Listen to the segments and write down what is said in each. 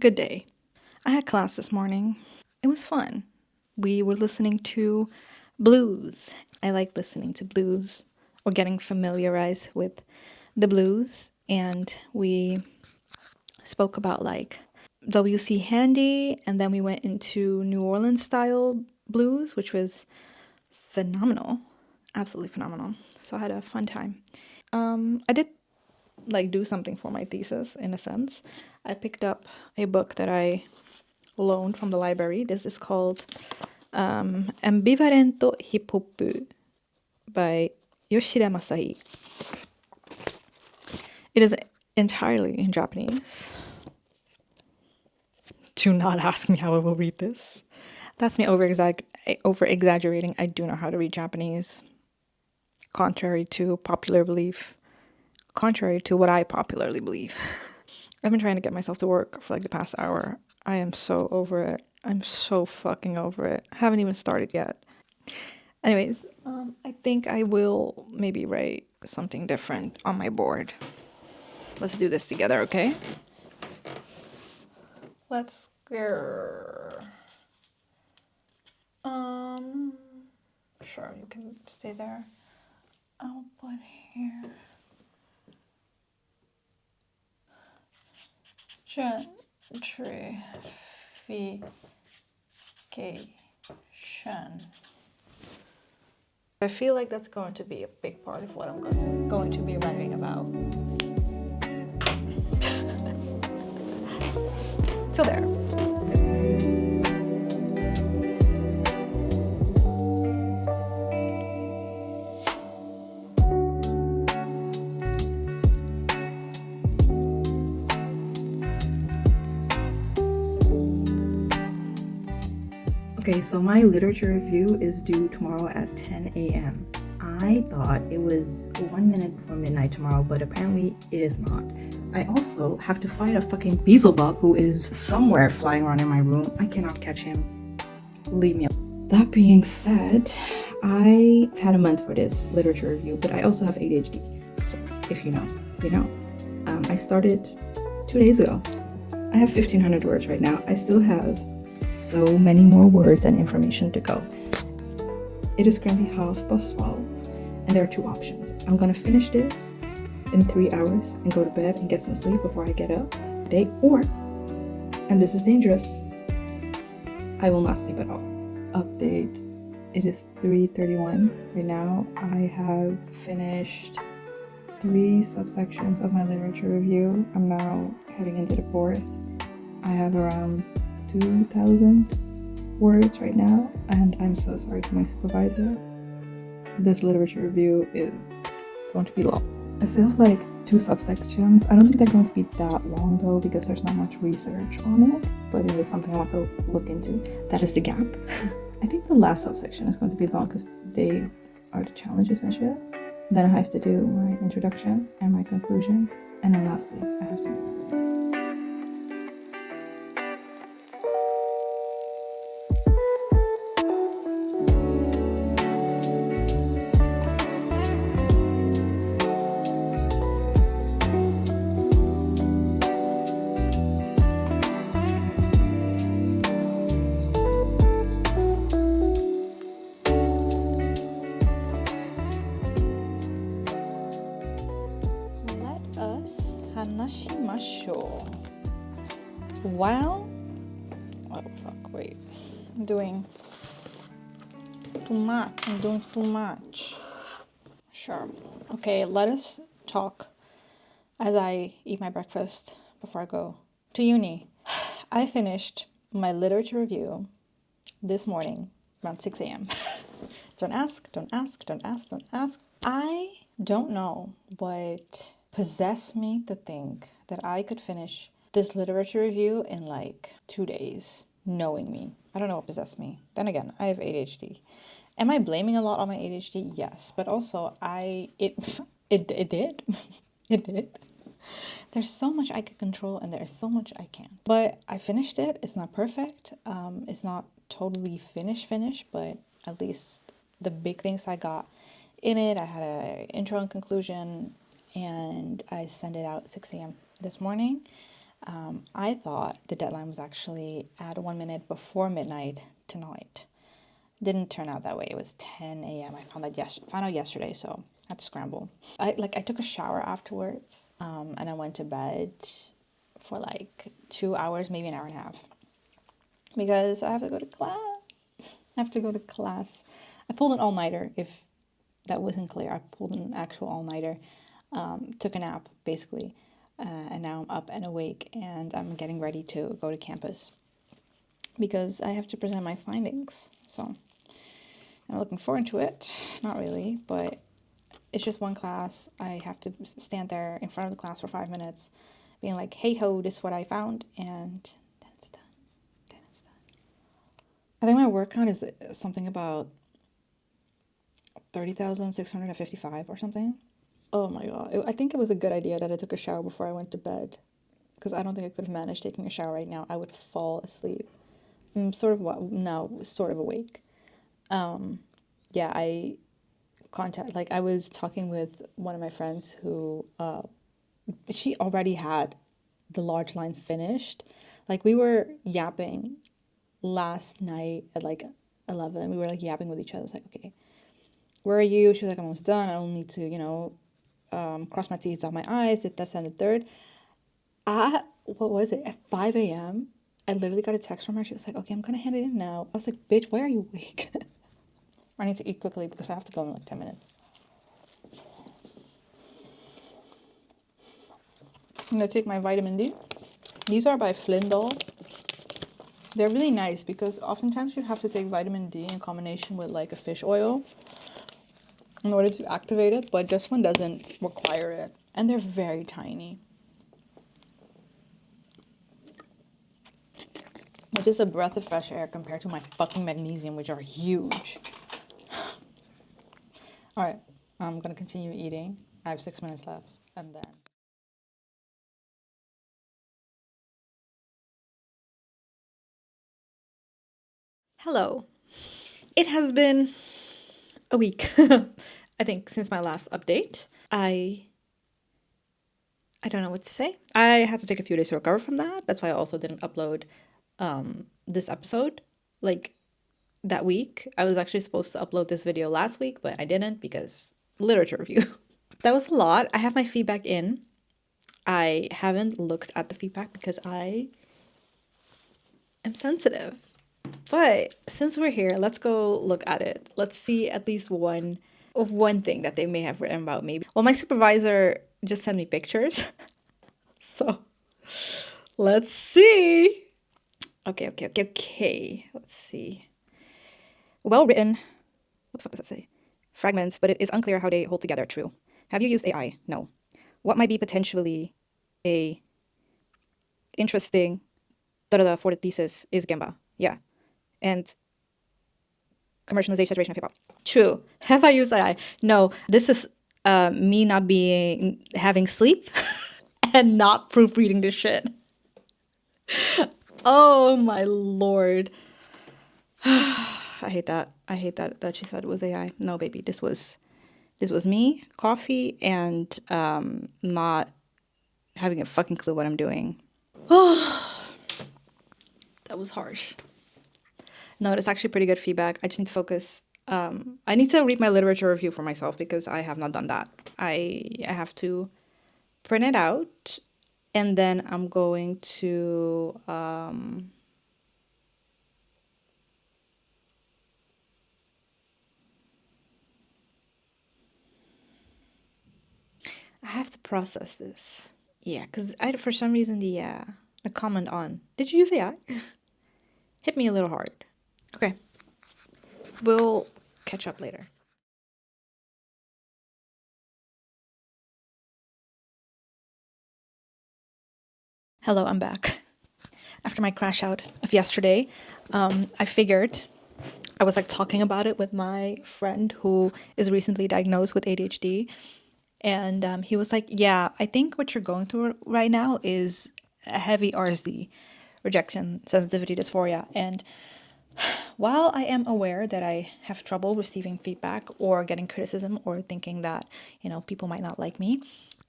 Good day. I had class this morning. It was fun. We were listening to blues. I like listening to blues or getting familiarized with the blues. And we spoke about like W.C. Handy, and then we went into New Orleans style blues, which was phenomenal. Absolutely phenomenal. So I had a fun time. I did like do something for my thesis in a sense. I picked up a book that I loaned from the library. This is called Ambivalento Hip Hop by Yoshida Masahi. It is entirely in Japanese. Do not ask me how I will read this. That's me over exaggerating. I do know how to read Japanese. Contrary to popular belief. Contrary to what I popularly believe. I've been trying to get myself to work for like the past hour. I am so over it. I'm so fucking over it. I haven't even started yet. Anyways, I think I will maybe write something different on my board. Let's do this together, okay? Let's go. Sure, you can stay there. I'll put here. Gentrification. I feel like that's going to be a big part of what I'm going to be writing about. Till there. Okay, so my literature review is due tomorrow at 10 a.m. I thought it was 1 minute before midnight tomorrow, but apparently it is not. I also have to fight a fucking Beelzebub who is somewhere flying around in my room. I cannot catch him. Leave me alone. That being said, I had a month for this literature review, but I also have ADHD. So if you know, you know. I started 2 days ago. I have 1,500 words right now. I still have so many more words and information to go. It is currently 12:30, and there are two options. I'm gonna finish this in 3 hours and go to bed and get some sleep before I get up today, or, and this is dangerous, I will not sleep at all. Update, it is 3:31 right now. I have finished 3 subsections of my literature review. I'm now heading into the 4th. I have around 2,000 words right now, and I'm so sorry to my supervisor. This literature review is going to be long. I still have like 2 subsections. I don't think they're going to be that long though, because there's not much research on it, but it is something I want to look into. That is the gap. I think the last subsection is going to be long because they are the challenges and shit. Then I have to do my introduction and my conclusion, and then lastly I have to Well, oh fuck, wait. I'm doing too much. Sure. Okay, let us talk as I eat my breakfast before I go to uni. I finished my literature review this morning around 6 a.m. Don't ask. I don't know what possessed me to think that I could finish this literature review in like 2 days, knowing me. I don't know what possessed me. Then again, I have ADHD. Am I blaming a lot on my ADHD? Yes, but also it did. It did. There's so much I could control and there's so much I can't. But I finished it. It's not perfect. It's not totally finished, but at least the big things I got in it. I had an intro and conclusion, and I sent it out 6 a.m. this morning. I thought the deadline was actually at 1 minute before midnight tonight. Didn't turn out that way. It was 10 a.m. I found out yesterday, so I had to scramble. I took a shower afterwards, and I went to bed for like 2 hours, maybe an hour and a half, because I have to go to class. I have to go to class. I pulled an all-nighter, if that wasn't clear. I pulled an actual all-nighter, took a nap, basically, and now I'm up and awake, and I'm getting ready to go to campus because I have to present my findings. So I'm looking forward to it. Not really, but it's just one class. I have to stand there in front of the class for 5 minutes, being like, hey ho, this is what I found, and then it's done. Then it's done. I think my word count is something about 30,655 or something. Oh my god. I think it was a good idea that I took a shower before I went to bed, because I don't think I could have managed taking a shower right now. I would fall asleep. I'm sort of awake. Yeah, I was talking with one of my friends who she already had the large line finished. Like, we were yapping last night at like 11. We were like yapping with each other. I was like, okay, where are you? She was like, I'm almost done. I don't need to, cross my T's, dot my I's, if that's and the third. What was it? At 5 a.m., I literally got a text from her. She was like, okay, I'm gonna hand it in now. I was like, bitch, why are you awake? I need to eat quickly because I have to go in like 10 minutes. I'm gonna take my vitamin D. These are by Flindall. They're really nice because oftentimes you have to take vitamin D in combination with like a fish oil in order to activate it, but this one doesn't require it. And they're very tiny, which is a breath of fresh air compared to my fucking magnesium, which are huge. All right, I'm gonna continue eating. I have 6 minutes left, and then. Hello. It has been a week, I think, since my last update. I don't know what to say. I had to take a few days to recover from that. That's why I also didn't upload this episode like that week. I was actually supposed to upload this video last week, but I didn't because literature review. That was a lot. I have my feedback in. I haven't looked at the feedback because I am sensitive. But since we're here, let's go look at it. Let's see at least one thing that they may have written about me. Well, my supervisor just sent me pictures. So let's see. Okay. Let's see. Well written. What the fuck does that say? Fragments, but it is unclear how they hold together. True. Have you used AI? No. What might be potentially a interesting for the thesis is Gemba. Yeah. And commercialization saturation of hip hop. True. Have I used AI? No. This is me not having sleep and not proofreading this shit. Oh my lord. I hate that. I hate that she said it was AI. No, baby, this was me, coffee, and not having a fucking clue what I'm doing. That was harsh. No, it's actually pretty good feedback. I just need to focus. I need to read my literature review for myself because I have not done that. I have to print it out, and then I'm going to I have to process this. Yeah, because for some reason the comment on did you use AI hit me a little hard. Okay, we'll catch up later. Hello, I'm back. After my crash out of yesterday, I figured I was like talking about it with my friend who is recently diagnosed with ADHD. And he was like, yeah, I think what you're going through right now is a heavy RSD, rejection, sensitivity, dysphoria. And while I am aware that I have trouble receiving feedback or getting criticism or thinking that, people might not like me,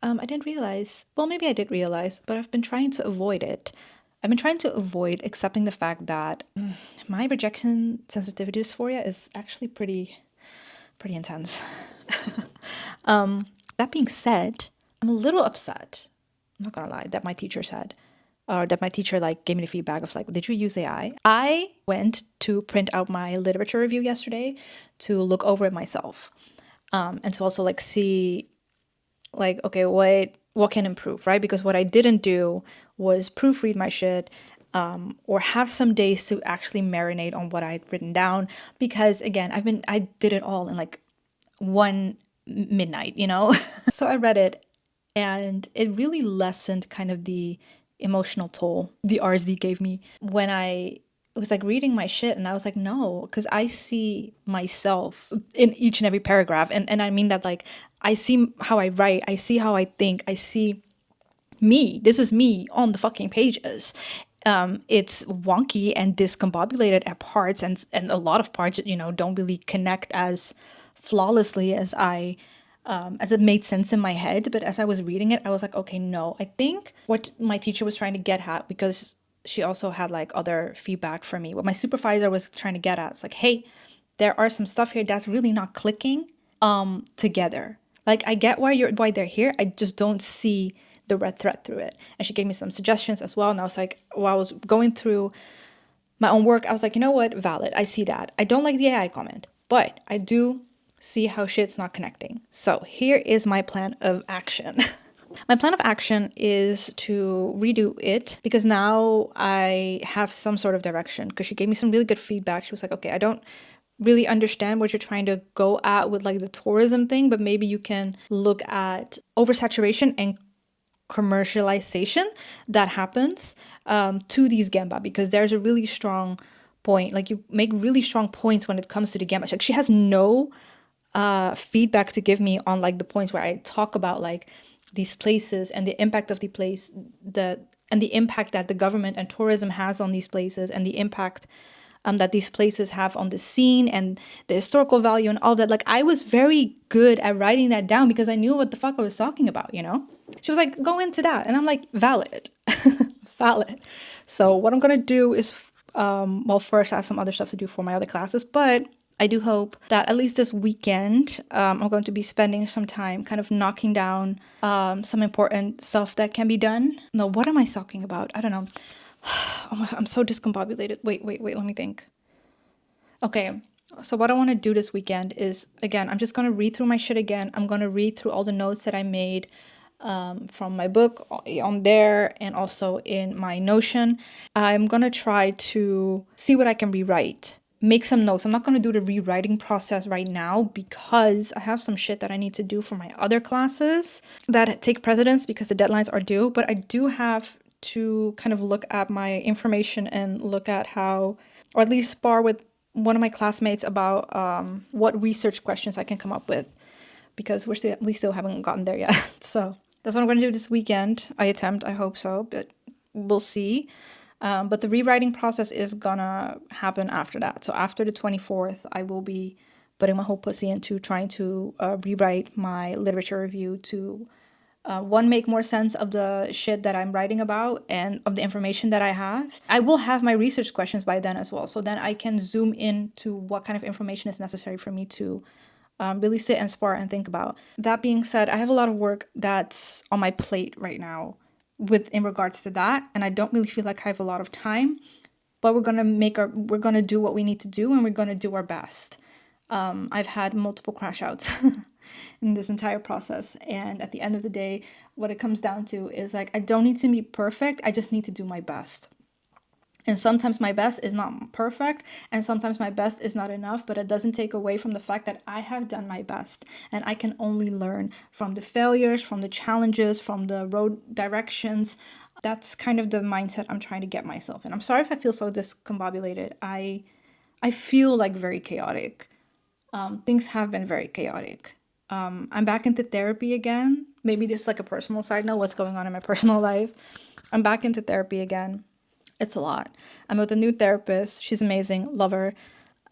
I didn't realize, well, maybe I did realize, but I've been trying to avoid it. I've been trying to avoid accepting the fact that my rejection sensitivity dysphoria is actually pretty intense. That being said, I'm a little upset. I'm not gonna lie, that my teacher said, or that my teacher like gave me the feedback of like, did you use AI? I went to print out my literature review yesterday to look over it myself, and to also like see like, okay, what can improve, right? Because what I didn't do was proofread my shit, or have some days to actually marinate on what I'd written down. Because again, I did it all in like one midnight, you know? So I read it, and it really lessened kind of the emotional toll the RSD gave me when I was like reading my shit, and I was like, no, because I see myself in each and every paragraph. And I mean that like I see how I write, I see how I think, I see me. This is me on the fucking pages. It's wonky and discombobulated at parts, and a lot of parts, you know, don't really connect as flawlessly as it made sense in my head. But as I was reading it, I was like, okay, no, I think what my teacher was trying to get at, because she also had like other feedback for me, what my supervisor was trying to get at, it's like, hey, there are some stuff here that's really not clicking together. Like I get why they're here. I just don't see the red thread through it. And she gave me some suggestions as well. And I was like, while I was going through my own work, I was like, you know what? Valid. I see that. I don't like the AI comment, but I do see how shit's not connecting. So here is my plan of action. My plan of action is to redo it, because now I have some sort of direction, because she gave me some really good feedback. She was like, okay, I don't really understand what you're trying to go at with like the tourism thing, but maybe you can look at oversaturation and commercialization that happens to these Gemba, because there's a really strong point. Like you make really strong points when it comes to the Gemba. Like she has no feedback to give me on like the points where I talk about like these places and the impact of the place, and the impact that the government and tourism has on these places, and the impact that these places have on the scene and the historical value and all that. Like I was very good at writing that down because I knew what the fuck I was talking about, you know? She was like, go into that. And I'm like, valid, valid. So what I'm going to do is, well, first I have some other stuff to do for my other classes, but I do hope that at least this weekend, I'm going to be spending some time kind of knocking down some important stuff that can be done. No, what am I talking about? I don't know. I'm so discombobulated. Wait, let me think. Okay, so what I want to do this weekend is, again, I'm just going to read through my shit again. I'm going to read through all the notes that I made from my book on there, and also in my Notion. I'm going to try to see what I can rewrite. Make some notes. I'm not going to do the rewriting process right now because I have some shit that I need to do for my other classes that take precedence because the deadlines are due. But I do have to kind of look at my information and look at how, or at least spar with one of my classmates about what research questions I can come up with, because we still haven't gotten there yet. So that's what I'm going to do this weekend. I hope so, but we'll see. But the rewriting process is gonna happen after that. So after the 24th, I will be putting my whole pussy into trying to rewrite my literature review to one, make more sense of the shit that I'm writing about and of the information that I have. I will have my research questions by then as well. So then I can zoom into what kind of information is necessary for me to really sit and spar and think about. That being said, I have a lot of work that's on my plate right now in regards to that, and I don't really feel like I have a lot of time, but we're gonna do what we need to do, and we're gonna do our best. I've had multiple crash outs in this entire process, and at the end of the day, what it comes down to is like, I don't need to be perfect, I just need to do my best. And sometimes my best is not perfect, and sometimes my best is not enough, but it doesn't take away from the fact that I have done my best. And I can only learn from the failures, from the challenges, from the road directions. That's kind of the mindset I'm trying to get myself in. I'm sorry if I feel so discombobulated. I feel like very chaotic. Things have been very chaotic. I'm back into therapy again. Maybe this is like a personal side note, what's going on in my personal life. I'm back into therapy again. It's a lot. I'm with a new therapist. She's amazing. Love her.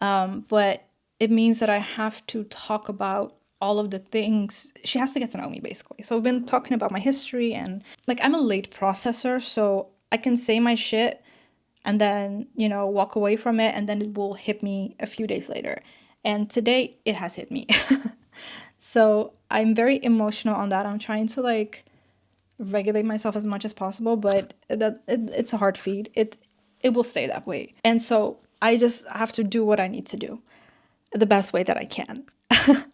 But it means that I have to talk about all of the things. She has to get to know me, basically. So we've been talking about my history, and like, I'm a late processor, so I can say my shit and then, walk away from it, and then it will hit me a few days later. And today it has hit me. So I'm very emotional on that. I'm trying to like regulate myself as much as possible, but it's a hard feed. It will stay that way. And so I just have to do what I need to do the best way that I can.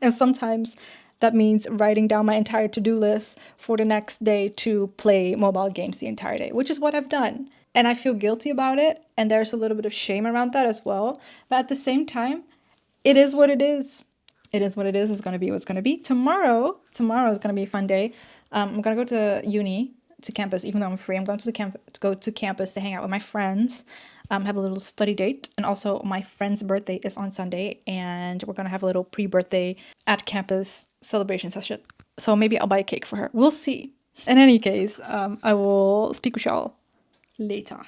And sometimes that means writing down my entire to-do list for the next day to play mobile games the entire day, which is what I've done. And I feel guilty about it, and there's a little bit of shame around that as well. But at the same time, it is what it is. It is what it is. It's going to be what's going to be. Tomorrow is going to be a fun day. I'm going to go to uni, to campus, even though I'm free. I'm going to go to campus to hang out with my friends, have a little study date. And also my friend's birthday is on Sunday, and we're going to have a little pre-birthday at campus celebration session. So maybe I'll buy a cake for her. We'll see. In any case, I will speak with y'all later.